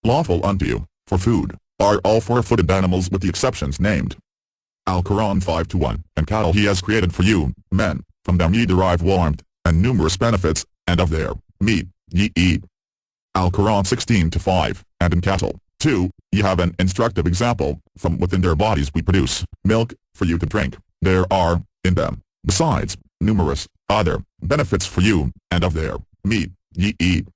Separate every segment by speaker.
Speaker 1: lawful unto you, for food, are all four-footed animals with the exceptions named. Al-Quran 5:1, and cattle he has created for you, men, from them ye derive warmth, and numerous benefits, and of their meat ye eat. Al-Quran 16:5, and in cattle, too, ye have an instructive example, from within their bodies we produce milk, for you to drink. There are, in them, besides, numerous other benefits for you, and of their meat ye eat.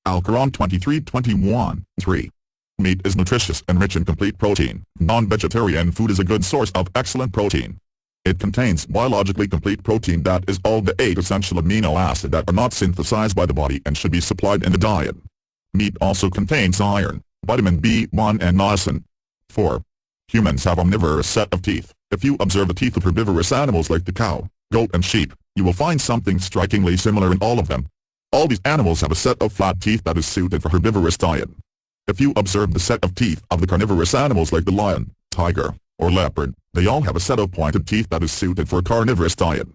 Speaker 1: Al-Quran 23:21, 3. Meat is nutritious and rich in complete protein. Non-vegetarian food is a good source of excellent protein. It contains biologically complete protein, that is all the 8 essential amino acids that are not synthesized by the body and should be supplied in the diet. Meat also contains iron, vitamin B1 and niacin. 4. Humans have omnivorous set of teeth. If you observe the teeth of herbivorous animals like the cow, goat and sheep, you will find something strikingly similar in all of them. All these animals have a set of flat teeth that is suited for herbivorous diet. If you observe the set of teeth of the carnivorous animals like the lion, tiger, or leopard, they all have a set of pointed teeth that is suited for a carnivorous diet.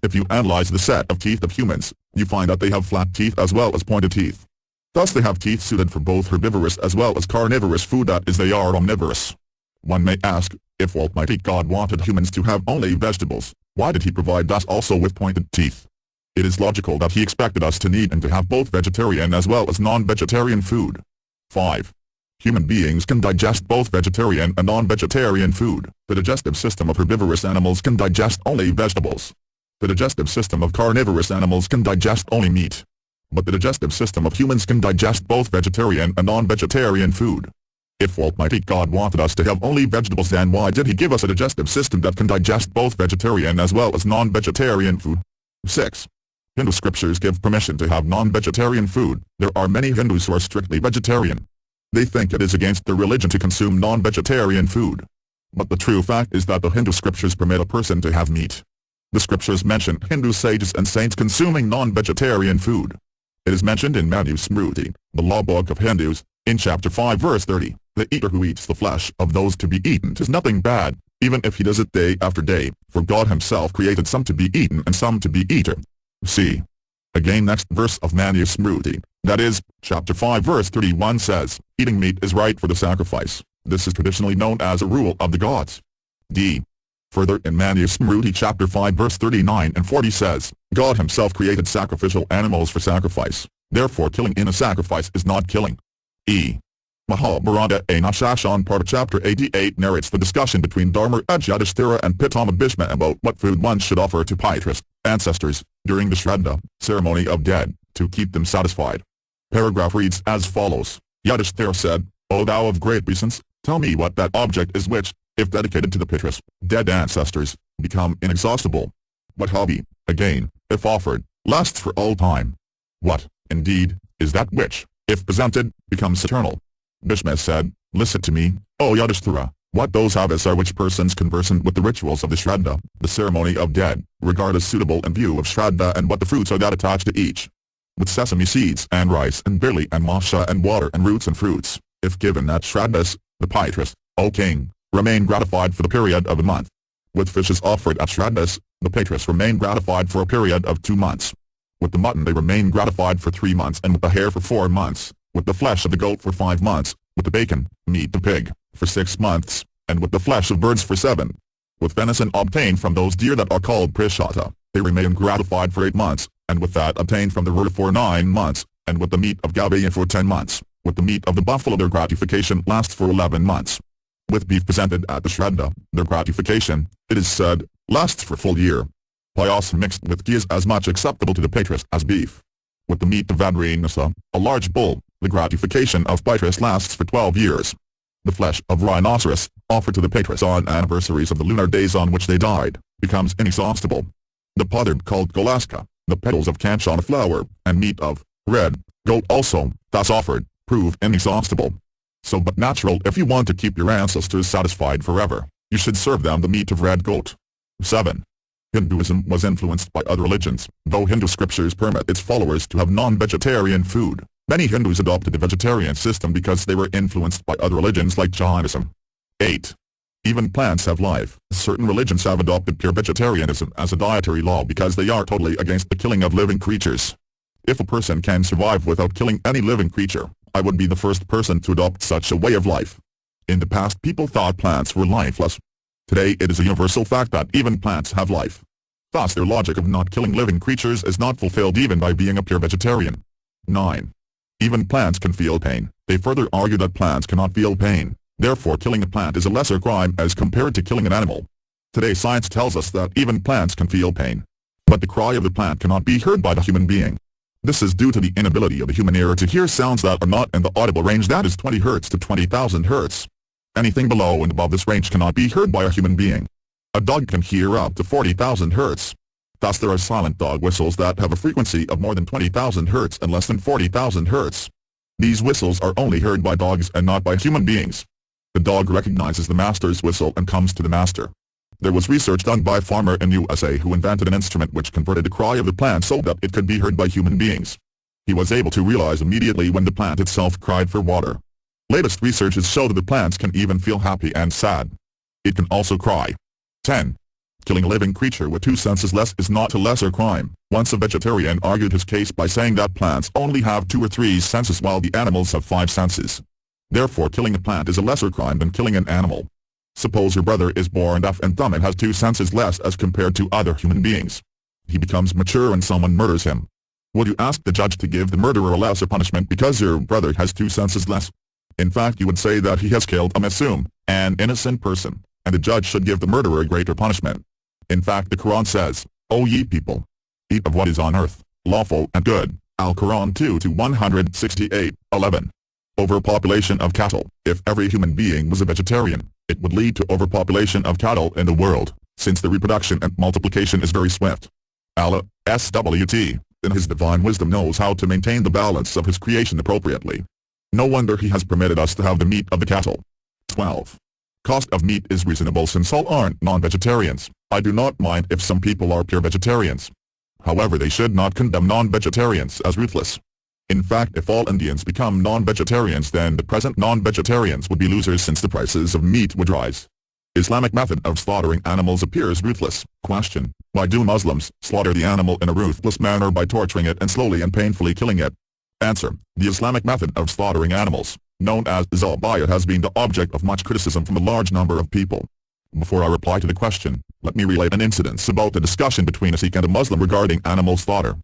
Speaker 1: If you analyze the set of teeth of humans, you find that they have flat teeth as well as pointed teeth. Thus they have teeth suited for both herbivorous as well as carnivorous food, that is they are omnivorous. One may ask, if Almighty God wanted humans to have only vegetables, why did he provide us also with pointed teeth? It is logical that he expected us to need and to have both vegetarian as well as non-vegetarian food. 5. Human beings can digest both vegetarian and non-vegetarian food. The digestive system of herbivorous animals can digest only vegetables. The digestive system of carnivorous animals can digest only meat. But the digestive system of humans can digest both vegetarian and non-vegetarian food. If Almighty God wanted us to have only vegetables, then why did he give us a digestive system that can digest both vegetarian as well as non-vegetarian food? 6. Hindu scriptures give permission to have non-vegetarian food. There are many Hindus who are strictly vegetarian. They think it is against their religion to consume non-vegetarian food. But the true fact is that the Hindu scriptures permit a person to have meat. The scriptures mention Hindu sages and saints consuming non-vegetarian food. It is mentioned in Manu Smriti, the law book of Hindus, in chapter 5 verse 30, the eater who eats the flesh of those to be eaten is nothing bad, even if he does it day after day, for God himself created some to be eaten and some to be eaten. See. Again, next verse of Manu Smriti, that is, chapter 5 verse 31 says, eating meat is right for the sacrifice. This is traditionally known as a rule of the gods. D. Further in Manu Smriti chapter 5 verse 39 and 40 says, God himself created sacrificial animals for sacrifice, therefore killing in a sacrifice is not killing. E. Mahabharata Anashashan part of chapter 88 narrates the discussion between Dharmaraj Yudhishthira and Pitama Bhishma about what food one should offer to Pitrus, ancestors, during the Shraddha, ceremony of dead, to keep them satisfied. Paragraph reads as follows, Yudhishthira said, O thou of great presence, tell me what that object is which, if dedicated to the Pitrus, dead ancestors, become inexhaustible. What hobby, again, if offered, lasts for all time. What, indeed, is that which, if presented, becomes eternal? Bhishma said, listen to me, O Yudhishthira, what those habits are which persons conversant with the rituals of the Shraddha, the ceremony of dead, regard as suitable in view of Shraddha, and what the fruits are that attach to each. With sesame seeds and rice and barley and masha and water and roots and fruits, if given at Shraddhas, the Pitrus, O king, remain gratified for the period of a month. With fishes offered at Shraddhas, the Pitrus remain gratified for a period of 2 months. With the mutton they remain gratified for 3 months, and with the hare for 4 months. With the flesh of the goat for 5 months, with the bacon, meat the pig, for 6 months, and with the flesh of birds for 7. With venison obtained from those deer that are called prishata, they remain gratified for 8 months, and with that obtained from the rur for 9 months, and with the meat of gaviya for 10 months, with the meat of the buffalo their gratification lasts for 11 months. With beef presented at the Shraddha, their gratification, it is said, lasts for full year. Payas mixed with ghee is as much acceptable to the Pitrus as beef. With the meat of Vadrinasa, a large bull, the gratification of Pitrus lasts for 12 years. The flesh of rhinoceros, offered to the Pitrus on anniversaries of the lunar days on which they died, becomes inexhaustible. The potard called golaska, the petals of kanchana flower, and meat of red goat also, thus offered, prove inexhaustible. So but natural if you want to keep your ancestors satisfied forever, you should serve them the meat of red goat. 7. Hinduism was influenced by other religions, though Hindu scriptures permit its followers to have non-vegetarian food. Many Hindus adopted the vegetarian system because they were influenced by other religions like Jainism. 8. Even plants have life. Certain religions have adopted pure vegetarianism as a dietary law because they are totally against the killing of living creatures. If a person can survive without killing any living creature, I would be the first person to adopt such a way of life. In the past people thought plants were lifeless. Today it is a universal fact that even plants have life. Thus their logic of not killing living creatures is not fulfilled even by being a pure vegetarian. 9. Even plants can feel pain. They further argue that plants cannot feel pain, therefore killing a plant is a lesser crime as compared to killing an animal. Today science tells us that even plants can feel pain. But the cry of the plant cannot be heard by the human being. This is due to the inability of the human ear to hear sounds that are not in the audible range, that is 20 Hz to 20,000 Hz. Anything below and above this range cannot be heard by a human being. A dog can hear up to 40,000 Hz. Thus there are silent dog whistles that have a frequency of more than 20,000 Hz and less than 40,000 Hz. These whistles are only heard by dogs and not by human beings. The dog recognizes the master's whistle and comes to the master. There was research done by a farmer in USA who invented an instrument which converted the cry of the plant so that it could be heard by human beings. He was able to realize immediately when the plant itself cried for water. Latest researches show that the plants can even feel happy and sad. It can also cry. 10. Killing a living creature with 2 senses less is not a lesser crime. Once a vegetarian argued his case by saying that plants only have 2 or 3 senses while the animals have 5 senses. Therefore killing a plant is a lesser crime than killing an animal. Suppose your brother is born deaf and dumb and has 2 senses less as compared to other human beings. He becomes mature and someone murders him. Would you ask the judge to give the murderer a lesser punishment because your brother has 2 senses less? In fact you would say that he has killed an innocent person, and the judge should give the murderer a greater punishment. In fact the Quran says, O ye people! Eat of what is on earth, lawful and good. Al-Quran 2-168, 11. Overpopulation of cattle. If every human being was a vegetarian, it would lead to overpopulation of cattle in the world, since the reproduction and multiplication is very swift. Allah, SWT, in His divine wisdom knows how to maintain the balance of His creation appropriately. No wonder He has permitted us to have the meat of the cattle. 12. Cost of meat is reasonable since all aren't non-vegetarians. I do not mind if some people are pure vegetarians. However, they should not condemn non-vegetarians as ruthless. In fact, if all Indians become non-vegetarians, then the present non-vegetarians would be losers since the prices of meat would rise. Islamic method of slaughtering animals appears ruthless. Question: why do Muslims slaughter the animal in a ruthless manner by torturing it and slowly and painfully killing it? Answer: the Islamic method of slaughtering animals, known as zabaya, has been the object of much criticism from a large number of people. Before I reply to the question, let me relate an incident about the discussion between a Sikh and a Muslim regarding animal slaughter.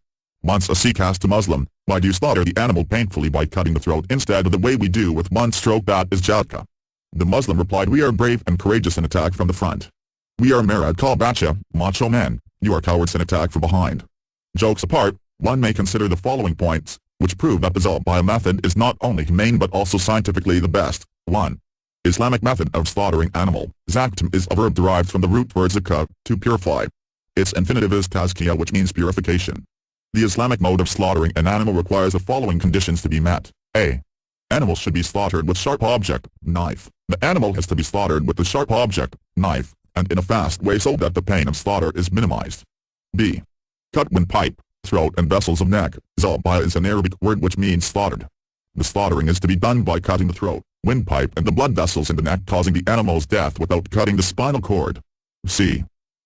Speaker 1: Once a Sikh asked a Muslim, why do you slaughter the animal painfully by cutting the throat instead of the way we do with one stroke, that is jhatka? The Muslim replied, we are brave and courageous in attack from the front. We are marad kal bacha, macho men, you are cowards in attack from behind. Jokes apart, one may consider the following points, which prove that the zabaya method is not only humane but also scientifically the best. 1. Islamic method of slaughtering animal. Zaktum is a verb derived from the root word zakah, to purify. Its infinitive is tazkiyah, which means purification. The Islamic mode of slaughtering an animal requires the following conditions to be met. A. Animal should be slaughtered with sharp object, knife. The animal has to be slaughtered with the sharp object, knife, and in a fast way so that the pain of slaughter is minimized. B. Cut windpipe, throat and vessels of neck. Zabaya is an Arabic word which means slaughtered. The slaughtering is to be done by cutting the throat, windpipe and the blood vessels in the neck, causing the animal's death without cutting the spinal cord. C.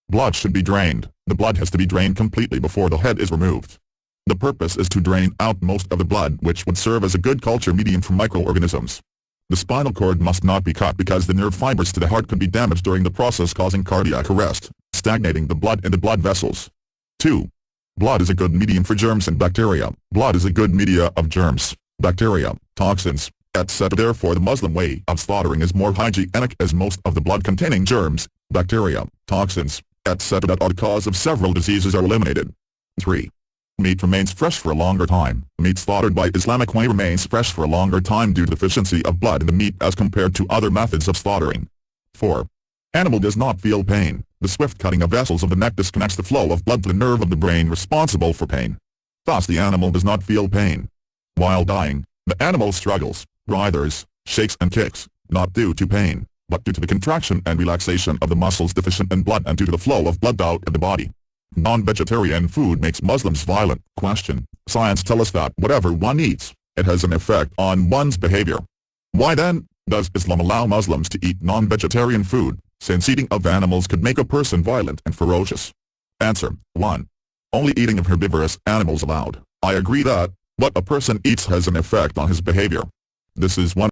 Speaker 1: Blood should be drained. The blood has to be drained completely before the head is removed. The purpose is to drain out most of the blood, which would serve as a good culture medium for microorganisms. The spinal cord must not be cut because the nerve fibers to the heart could be damaged during the process, causing cardiac arrest, stagnating the blood in the blood vessels. 2. Blood is a good medium for germs and bacteria. Blood is a good media of germs, bacteria, toxins, etc. Therefore the Muslim way of slaughtering is more hygienic, as most of the blood containing germs, bacteria, toxins, etc. that are the cause of several diseases are eliminated. 3. Meat remains fresh for a longer time. Meat slaughtered by Islamic way remains fresh for a longer time due to the deficiency of blood in the meat as compared to other methods of slaughtering. 4. Animal does not feel pain. The swift cutting of vessels of the neck disconnects the flow of blood to the nerve of the brain responsible for pain. Thus the animal does not feel pain. While dying, the animal struggles, writhes, shakes and kicks, not due to pain, but due to the contraction and relaxation of the muscles deficient in blood and due to the flow of blood out of the body. Non-vegetarian food makes Muslims violent. Question: science tells us that whatever one eats, it has an effect on one's behavior. Why then does Islam allow Muslims to eat non-vegetarian food, since eating of animals could make a person violent and ferocious? Answer: 1. Only eating of herbivorous animals allowed. I agree that, What a person eats has an effect on his behavior. This is one